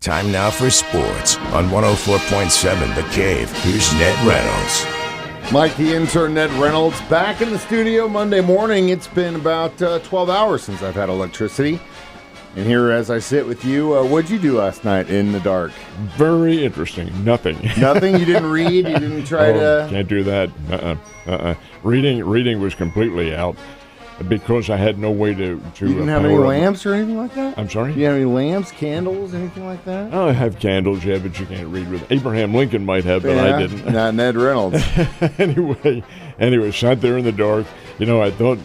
Time now for sports on 104.7 The Cave. Here's Ned Reynolds. Mike, the intern, Ned Reynolds, back in the studio Monday morning. It's been about 12 hours since I've had electricity. And here as I sit with you, what'd you do last night in the dark? Very interesting. Nothing. Nothing? You didn't read? You didn't try to? Can't do that. Reading was completely out because I had no way to You didn't have any lamps or anything like that? I'm sorry? You have any lamps, candles, anything like that? I have candles, yeah, but you can't read with Abraham Lincoln might have, but I didn't. Not Ned Reynolds. Anyway, sat there in the dark. You know, I thought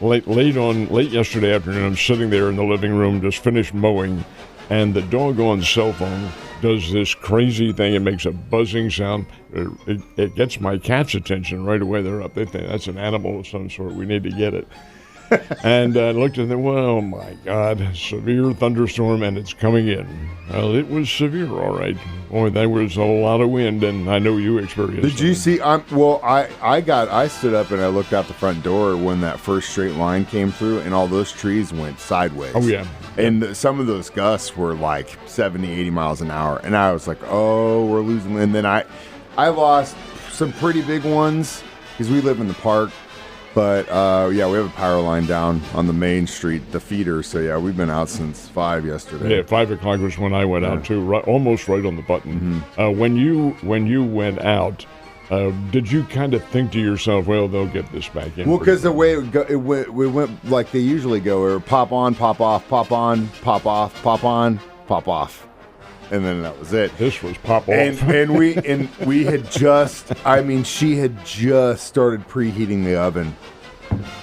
late yesterday afternoon, I'm sitting there in the living room, just finished mowing, and the doggone cell phone does this crazy thing. It makes a buzzing sound. It gets my cat's attention right away. They're up. They think that's an animal of some sort. We need to get it. And I looked at them, well, oh my God, severe thunderstorm, and it's coming in. Well, it was severe, all right. Boy, there was a lot of wind, and I know you experienced it. Did you see? I stood up and I looked out the front door when that first straight line came through, and all those trees went sideways. Oh, yeah. And some of those gusts were like 70, 80 miles an hour. And I was like, oh, we're losing. And then I lost some pretty big ones because we live in the park. But, we have a power line down on the main street, the feeder. So, yeah, we've been out since 5 yesterday. Yeah, 5 o'clock was when I went out, too, almost right on the button. Mm-hmm. When you went out, did you kind of think to yourself, well, they'll get this back in? Well, because the way it went like they usually go, or pop on, pop off, pop on, pop off, pop on, pop off. And then that was it. This was pop off. And we had just, she had just started preheating the oven.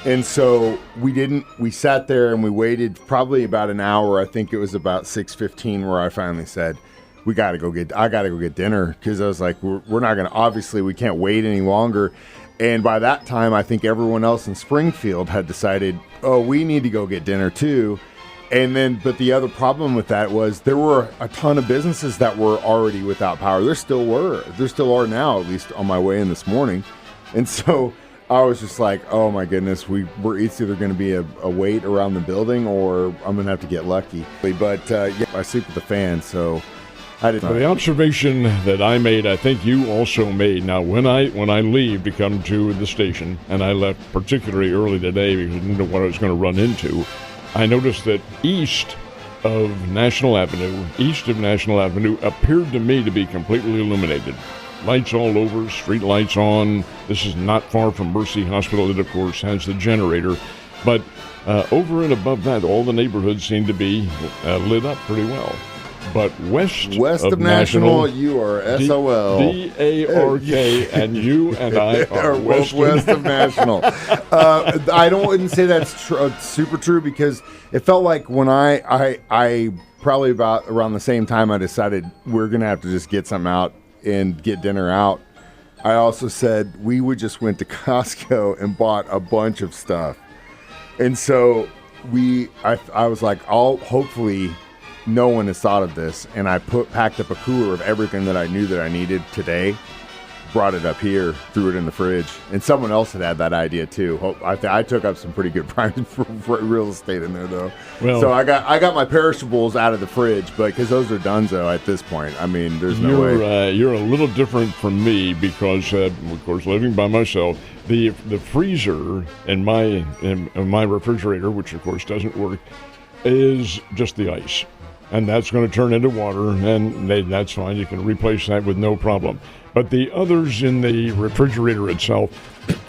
And so we sat there and we waited probably about an hour. I think it was about 6:15 where I finally said, I got to go get dinner. Because I was like, we're not going to, obviously we can't wait any longer. And by that time, I think everyone else in Springfield had decided, oh, we need to go get dinner too. And then, but the other problem with that was there were a ton of businesses that were already without power. There still are now, at least on my way in this morning. And so I was just like, oh my goodness, it's either going to be a wait around the building or I'm going to have to get lucky. But I sleep with the fan, so I didn't. The observation that I made, I think you also made. Now, when I leave to come to the station, and I left particularly early today because I didn't know what I was going to run into, I noticed that east of National Avenue appeared to me to be completely illuminated. Lights all over, street lights on. This is not far from Mercy Hospital. It, of course, has the generator. But over and above that, all the neighborhoods seem to be lit up pretty well. But west of National, you are SOL. DARK, and you and I are both west of National. I wouldn't say that's super true because it felt like when I probably about around the same time I decided we're going to have to just get something out and get dinner out. I also said we just went to Costco and bought a bunch of stuff. And so I was like, hopefully no one has thought of this, and I packed up a cooler of everything that I knew that I needed today, brought it up here, threw it in the fridge, and someone else had that idea too. I took up some pretty good prime real estate in there though. Well, so I got my perishables out of the fridge, but because those are donezo at this point. I mean, there's no way. You're a little different from me because, of course, living by myself, the freezer in my refrigerator, which of course doesn't work, is just the ice. And that's going to turn into water, and that's fine. You can replace that with no problem. But the others in the refrigerator itself,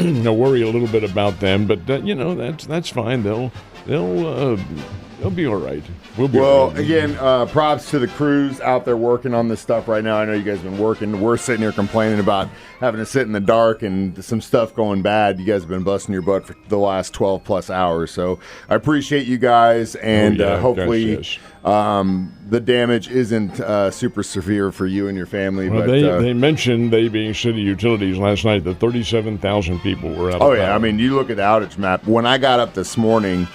worry a little bit about them. But that's fine. They'll be all right. We'll be all right. Again, props to the crews out there working on this stuff right now. I know you guys have been working. We're sitting here complaining about having to sit in the dark and some stuff going bad. You guys have been busting your butt for the last 12 plus hours. So I appreciate you guys, and hopefully. Yes. The damage isn't super severe for you and your family. Well, but they mentioned, they being city utilities last night, that 37,000 people were out of power. Oh, yeah. I mean, you look at the outage map. When I got up this morning,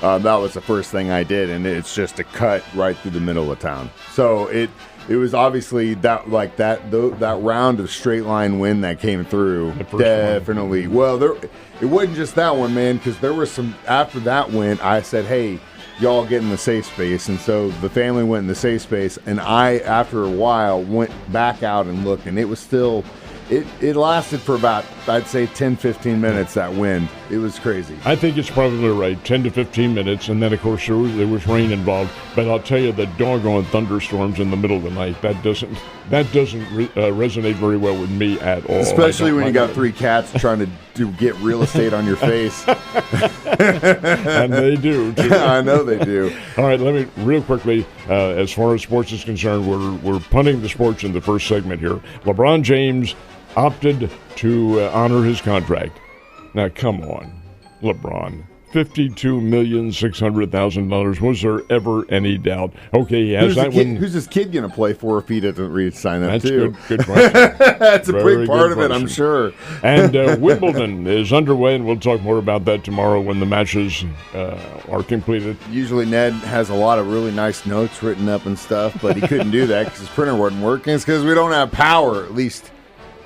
that was the first thing I did, and it's just a cut right through the middle of town. So it was obviously that round of straight line wind that came through. Definitely. Well, it wasn't just that one, man, because there was some, after that wind, I said, hey, y'all get in the safe space. And so the family went in the safe space, and I, after a while, went back out and looked, and it was still, it lasted for about, I'd say, 10, 15 minutes, that wind. It was crazy. I think it's probably right, 10 to 15 minutes, and then, of course, there was rain involved. But I'll tell you, the doggone thunderstorms in the middle of the night, that doesn't resonate very well with me at all. Especially when you got 3 cats trying to get real estate on your face. And they do, too. I know they do. All right, let me, real quickly, as far as sports is concerned, we're punting the sports in the first segment here. LeBron James opted to honor his contract. Now, come on, LeBron. $52,600,000. Was there ever any doubt? Okay, he has that one. Who's his kid going to play for if he doesn't sign up, That's too? Good question. That's a Very big part good of it, I'm question. sure. And Wimbledon is underway, and we'll talk more about that tomorrow when the matches are completed. Usually Ned has a lot of really nice notes written up and stuff, but he couldn't do that because his printer wasn't working. It's because we don't have power, at least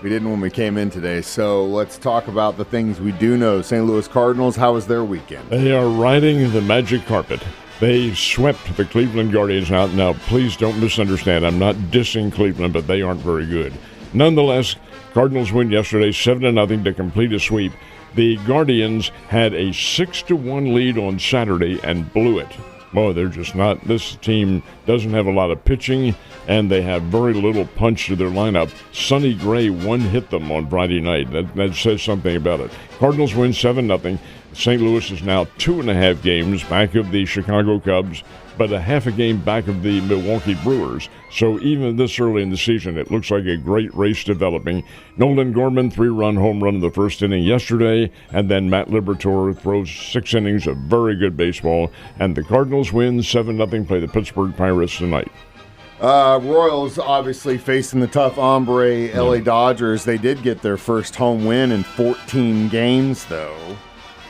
we didn't when we came in today. So let's talk about the things we do know. St. Louis Cardinals, how was their weekend? They are riding the magic carpet. They swept the Cleveland Guardians out. Now, please don't misunderstand. I'm not dissing Cleveland, but they aren't very good. Nonetheless, Cardinals win yesterday 7-0 to complete a sweep. The Guardians had a 6-1 lead on Saturday and blew it. Boy, they're just not. This team doesn't have a lot of pitching, and they have very little punch to their lineup. Sonny Gray one-hit them on Friday night. That says something about it. Cardinals win 7-0. St. Louis is now 2.5 games back of the Chicago Cubs, but a half a game back of the Milwaukee Brewers. So even this early in the season, it looks like a great race developing. Nolan Gorman, 3-run home run in the first inning yesterday, and then Matt Liberatore throws 6 innings of very good baseball, and the Cardinals win 7-0, play the Pittsburgh Pirates tonight. Royals obviously facing the tough hombre LA Dodgers. They did get their first home win in 14 games, though.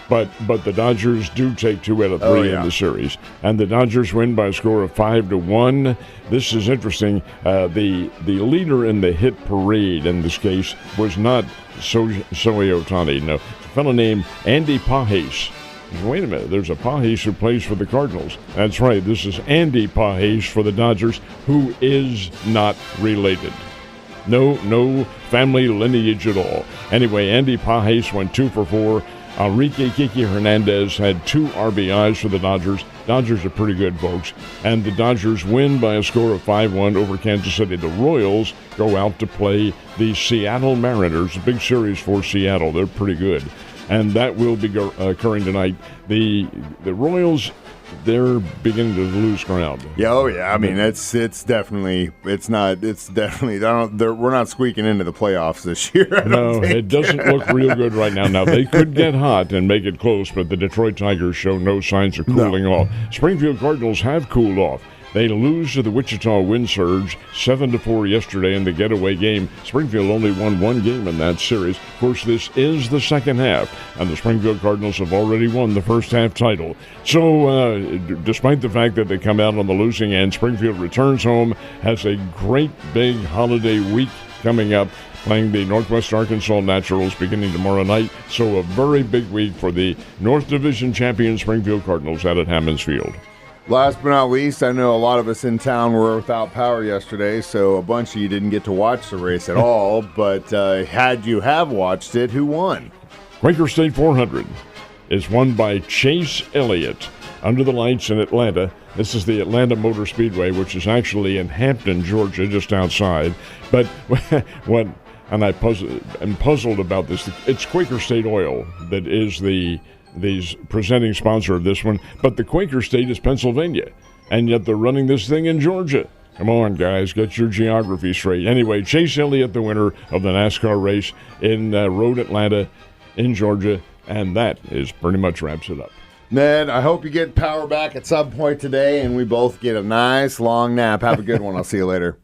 But the Dodgers do take 2 out of 3 in the series, and the Dodgers win by a score of 5-1. This is interesting. The leader in the hit parade in this case was not Shohei Ohtani. No, it's a fellow named Andy Pages. Wait a minute, there's a Pages who plays for the Cardinals. That's right, this is Andy Pages for the Dodgers, who is not related. No family lineage at all. Anyway, Andy Pages went 2 for 4. Enrique Kiki Hernandez had 2 RBIs for the Dodgers. Dodgers are pretty good, folks. And the Dodgers win by a score of 5-1 over Kansas City. The Royals go out to play the Seattle Mariners, a big series for Seattle. They're pretty good. And that will be occurring tonight. The Royals, they're beginning to lose ground. Yeah, oh yeah. I mean, it's definitely we're not squeaking into the playoffs this year. No, it doesn't look real good right now. Now, they could get hot and make it close, but the Detroit Tigers show no signs of cooling off. Springfield Cardinals have cooled off. They lose to the Wichita Wind Surge 7-4 yesterday in the getaway game. Springfield only won 1 game in that series. Of course, this is the second half, and the Springfield Cardinals have already won the first half title. So, despite the fact that they come out on the losing end, Springfield returns home, has a great big holiday week coming up, playing the Northwest Arkansas Naturals beginning tomorrow night. So a very big week for the North Division champion Springfield Cardinals out at Hammons Field. Last but not least, I know a lot of us in town were without power yesterday, so a bunch of you didn't get to watch the race at all, but had you have watched it, who won? Quaker State 400 is won by Chase Elliott under the lights in Atlanta. This is the Atlanta Motor Speedway, which is actually in Hampton, Georgia, just outside. But I'm puzzled about this. It's Quaker State Oil that is the presenting sponsor of this one, but the Quaker State is Pennsylvania, and yet they're running this thing in Georgia. Come on, guys, get your geography straight. Anyway, Chase Elliott, the winner of the NASCAR race in Road Atlanta in Georgia, and that is pretty much wraps it up. Ned, I hope you get power back at some point today, and we both get a nice long nap. Have a good one. I'll see you later.